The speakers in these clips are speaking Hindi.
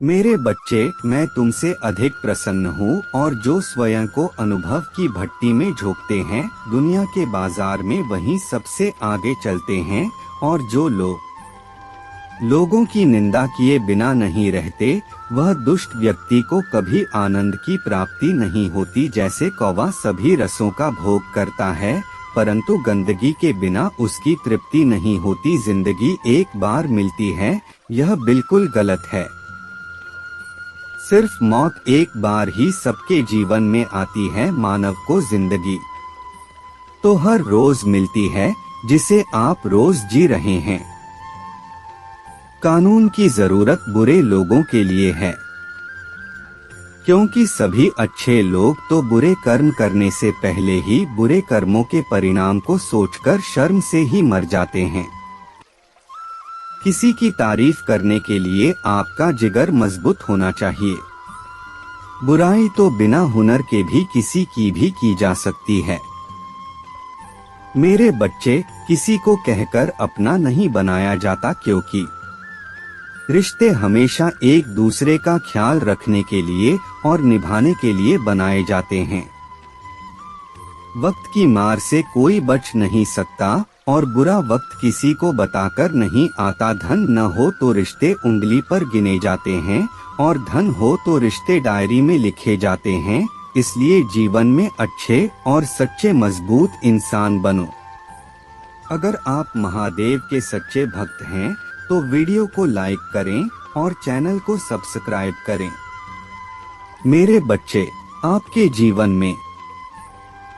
मेरे बच्चे, मैं तुमसे अधिक प्रसन्न हूँ और जो स्वयं को अनुभव की भट्टी में झोंकते हैं, दुनिया के बाजार में वहीं सबसे आगे चलते हैं। और जो लोगों की निंदा किए बिना नहीं रहते, वह दुष्ट व्यक्ति को कभी आनंद की प्राप्ति नहीं होती। जैसे कौवा सभी रसों का भोग करता है, परंतु गंदगी के बिना उसकी तृप्ति नहीं होती। जिंदगी एक बार मिलती है, यह बिल्कुल गलत है। सिर्फ मौत एक बार ही सबके जीवन में आती है। मानव को जिंदगी तो हर रोज मिलती है, जिसे आप रोज जी रहे हैं। कानून की जरूरत बुरे लोगों के लिए है, क्योंकि सभी अच्छे लोग तो बुरे कर्म करने से पहले ही बुरे कर्मों के परिणाम को सोचकर शर्म से ही मर जाते हैं। किसी की तारीफ करने के लिए आपका जिगर मजबूत होना चाहिए। बुराई तो बिना हुनर के भी किसी की भी की जा सकती है। मेरे बच्चे, किसी को कहकर अपना नहीं बनाया जाता, क्योंकि रिश्ते हमेशा एक दूसरे का ख्याल रखने के लिए और निभाने के लिए बनाए जाते हैं। वक्त की मार से कोई बच नहीं सकता और बुरा वक्त किसी को बताकर नहीं आता। धन न हो तो रिश्ते उंगली पर गिने जाते हैं और धन हो तो रिश्ते डायरी में लिखे जाते हैं। इसलिए जीवन में अच्छे और सच्चे मजबूत इंसान बनो। अगर आप महादेव के सच्चे भक्त हैं तो वीडियो को लाइक करें और चैनल को सब्सक्राइब करें। मेरे बच्चे, आपके जीवन में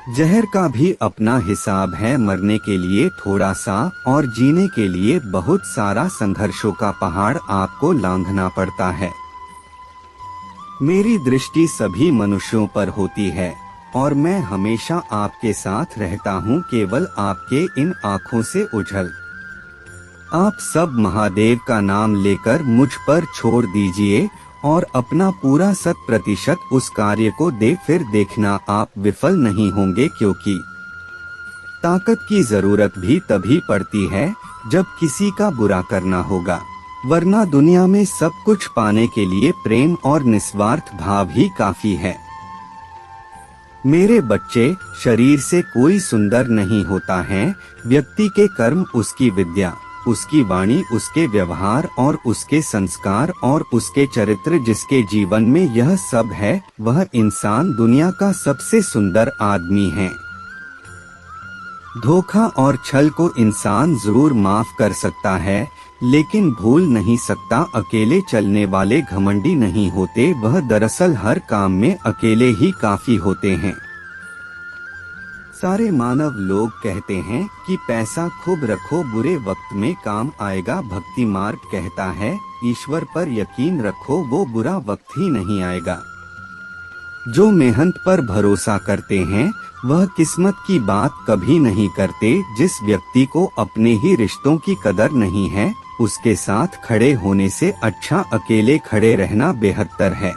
जहर का भी अपना हिसाब है। मरने के लिए थोड़ा सा और जीने के लिए बहुत सारा संघर्षों का पहाड़ आपको लांघना पड़ता है। मेरी दृष्टि सभी मनुष्यों पर होती है और मैं हमेशा आपके साथ रहता हूँ, केवल आपके इन आँखों से उछल। आप सब महादेव का नाम लेकर मुझ पर छोड़ दीजिए और अपना पूरा 100% उस कार्य को दे। फिर देखना आप विफल नहीं होंगे, क्योंकि ताकत की जरूरत भी तभी पड़ती है जब किसी का बुरा करना होगा, वरना दुनिया में सब कुछ पाने के लिए प्रेम और निस्वार्थ भाव ही काफी है। मेरे बच्चे, शरीर से कोई सुंदर नहीं होता है। व्यक्ति के कर्म, उसकी विद्या, उसकी वाणी, उसके व्यवहार और उसके संस्कार और उसके चरित्र, जिसके जीवन में यह सब है, वह इंसान दुनिया का सबसे सुंदर आदमी है। धोखा और छल को इंसान जरूर माफ कर सकता है, लेकिन भूल नहीं सकता। अकेले चलने वाले घमंडी नहीं होते, वह दरअसल हर काम में अकेले ही काफी होते हैं। सारे मानव लोग कहते हैं कि पैसा खूब रखो, बुरे वक्त में काम आएगा। भक्ति मार्ग कहता है, ईश्वर पर यकीन रखो, वो बुरा वक्त ही नहीं आएगा। जो मेहनत पर भरोसा करते हैं, वह किस्मत की बात कभी नहीं करते। जिस व्यक्ति को अपने ही रिश्तों की कदर नहीं है, उसके साथ खड़े होने से अच्छा अकेले खड़े रहना बेहतर है।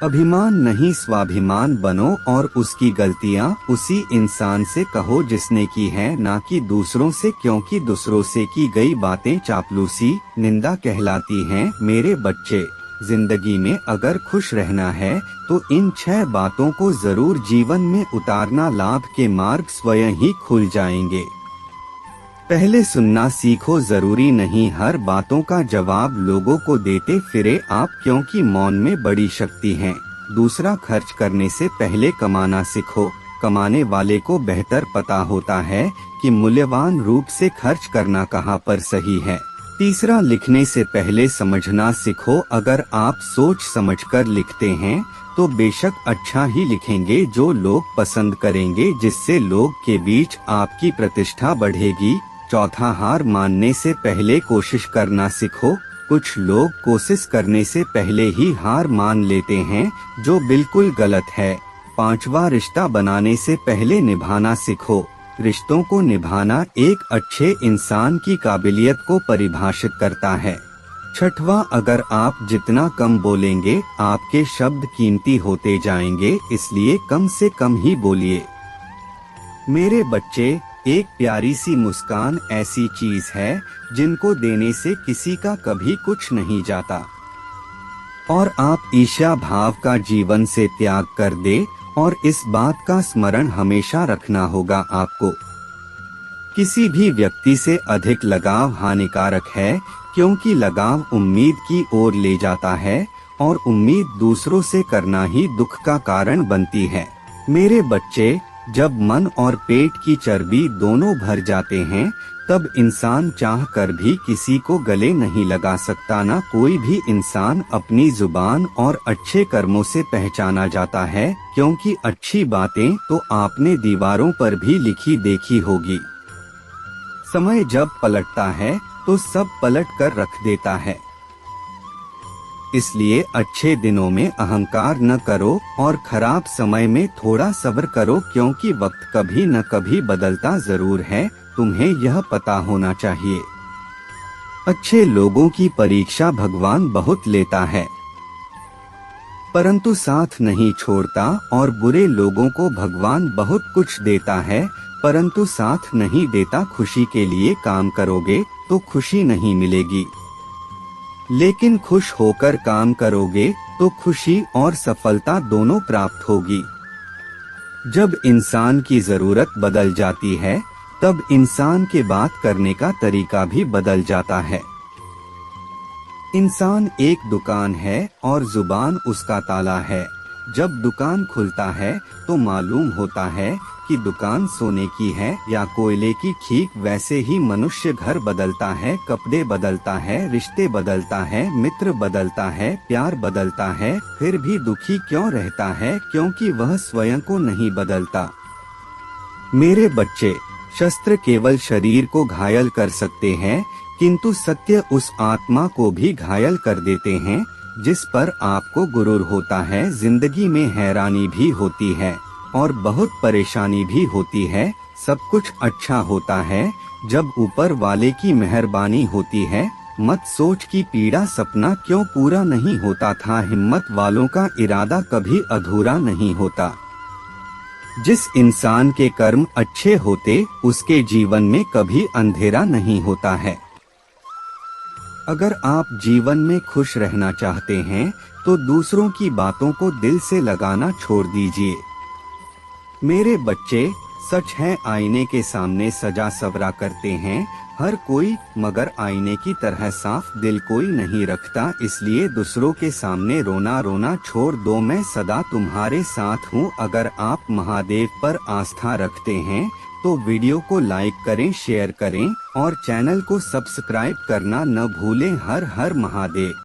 अभिमान नहीं, स्वाभिमान बनो और उसकी गलतियां उसी इंसान से कहो जिसने की है, ना कि दूसरों से, क्योंकि दूसरों से की गई बातें चापलूसी, निंदा कहलाती हैं। मेरे बच्चे, जिंदगी में अगर खुश रहना है तो इन 6 बातों को जरूर जीवन में उतारना। लाभ के मार्ग स्वयं ही खुल जाएंगे। पहले सुनना सीखो, जरूरी नहीं हर बातों का जवाब लोगों को देते फिरे आप, क्योंकि मौन में बड़ी शक्ति है। दूसरा, खर्च करने से पहले कमाना सीखो। कमाने वाले को बेहतर पता होता है कि मूल्यवान रूप से खर्च करना कहाँ पर सही है। तीसरा, लिखने से पहले समझना सीखो। अगर आप सोच समझकर लिखते हैं तो बेशक अच्छा ही लिखेंगे, जो लोग पसंद करेंगे, जिससे लोग के बीच आपकी प्रतिष्ठा बढ़ेगी। चौथा, हार मानने से पहले कोशिश करना सीखो। कुछ लोग कोशिश करने से पहले ही हार मान लेते हैं, जो बिल्कुल गलत है। पांचवा, रिश्ता बनाने से पहले निभाना सीखो। रिश्तों को निभाना एक अच्छे इंसान की काबिलियत को परिभाषित करता है। छठवां, अगर आप जितना कम बोलेंगे, आपके शब्द कीमती होते जाएंगे, इसलिए कम से कम ही बोलिए। मेरे बच्चे, एक प्यारी सी मुस्कान ऐसी चीज है जिनको देने से किसी का कभी कुछ नहीं जाता। और आप ईर्ष्या भाव का जीवन से त्याग कर दे और इस बात का स्मरण हमेशा रखना होगा आपको। किसी भी व्यक्ति से अधिक लगाव हानिकारक है, क्योंकि लगाव उम्मीद की ओर ले जाता है और उम्मीद दूसरों से करना ही दुख का कारण बनती है। मेरे बच्चे, जब मन और पेट की चर्बी दोनों भर जाते हैं, तब इंसान चाह कर भी किसी को गले नहीं लगा सकता। ना कोई भी इंसान अपनी जुबान और अच्छे कर्मों से पहचाना जाता है, क्योंकि अच्छी बातें तो आपने दीवारों पर भी लिखी देखी होगी। समय जब पलटता है तो सब पलट कर रख देता है। इसलिए अच्छे दिनों में अहंकार न करो और खराब समय में थोड़ा सब्र करो, क्योंकि वक्त कभी न कभी बदलता जरूर है, तुम्हें यह पता होना चाहिए। अच्छे लोगों की परीक्षा भगवान बहुत लेता है, परंतु साथ नहीं छोड़ता, और बुरे लोगों को भगवान बहुत कुछ देता है, परंतु साथ नहीं देता। खुशी के लिए काम करोगे तो खुशी नहीं मिलेगी, लेकिन खुश होकर काम करोगे तो खुशी और सफलता दोनों प्राप्त होगी। जब इंसान की जरूरत बदल जाती है, तब इंसान के बात करने का तरीका भी बदल जाता है। इंसान एक दुकान है और जुबान उसका ताला है। जब दुकान खुलता है तो मालूम होता है कि दुकान सोने की है या कोयले की। ठीक वैसे ही मनुष्य घर बदलता है, कपड़े बदलता है, रिश्ते बदलता है, मित्र बदलता है, प्यार बदलता है, फिर भी दुखी क्यों रहता है? क्योंकि वह स्वयं को नहीं बदलता। मेरे बच्चे, शस्त्र केवल शरीर को घायल कर सकते हैं, किंतु सत्य उस आत्मा को भी घायल कर देते हैं जिस पर आपको गुरूर होता है। जिंदगी में हैरानी भी होती है और बहुत परेशानी भी होती है। सब कुछ अच्छा होता है जब ऊपर वाले की मेहरबानी होती है। मत सोच कि पीड़ा सपना क्यों पूरा नहीं होता था। हिम्मत वालों का इरादा कभी अधूरा नहीं होता। जिस इंसान के कर्म अच्छे होते, उसके जीवन में कभी अंधेरा नहीं होता है। अगर आप जीवन में खुश रहना चाहते हैं तो दूसरों की बातों को दिल से लगाना छोड़ दीजिए। मेरे बच्चे, सच है आईने के सामने सजा सवरा करते हैं हर कोई, मगर आईने की तरह साफ दिल कोई नहीं रखता। इसलिए दूसरों के सामने रोना रोना छोड़ दो। मैं सदा तुम्हारे साथ हूँ। अगर आप महादेव पर आस्था रखते हैं तो वीडियो को लाइक करें, शेयर करें और चैनल को सब्सक्राइब करना न भूलें। हर हर महादेव।